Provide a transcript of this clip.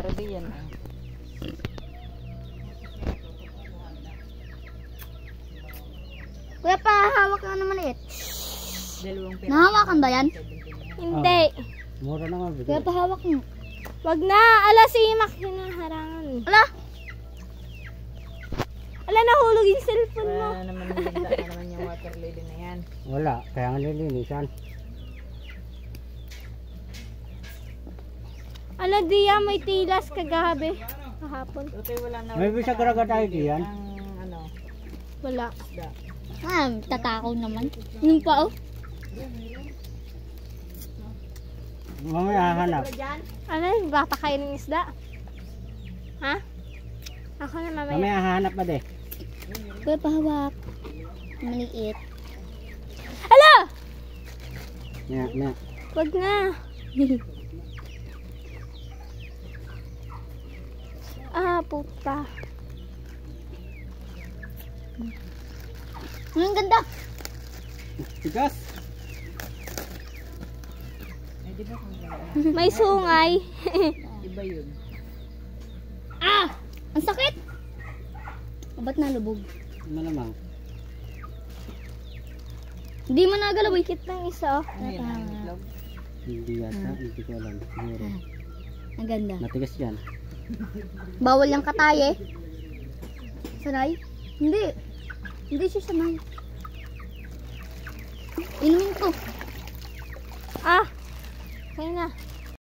Pwede yan. Kuya, pahawak ka na maliit. Dalawang pera. Nahawakan ba yan? Hindi. Mura naman. Kuya, pahawak mo. Wag na. Ala, si Mac hinaharangan. Ala! Ala, nahulog yung cellphone mo. Wala naman niligta na naman yung water lily na yan. Wala, kaya nga nilinisan. Ala, diya, may tilas kagabi. Kahapon. Tutoy wala na. May bisa karaga tayo diyan. Ang ano, Wala. isda. Tatakaw naman. Yung pa, oh. Mamaya hahanap. Ano, bata kayo ng isda? Ha? Ako na mamaya. Mamaya hahanap pa de. Kuya, pahawak. Maliit. Ala! Yan. Wag na. Ah, puta. Ang ganda. Tigas. Ay, di ba kung gano'n? May sungay. Iba yun. Ah! Ang sakit! Ba't nalubog? Malamang. Hindi mo nagalaw eh. Kit ng isa, oh. Ano yan? Ang itlog? Hindi yata, hindi ko alam. Siguro. Ang ganda. Matigas yan. Bawal yung katay eh. Sanay? Hindi. Hindi siya sanay. Inumin ko. Ah! Kaya na.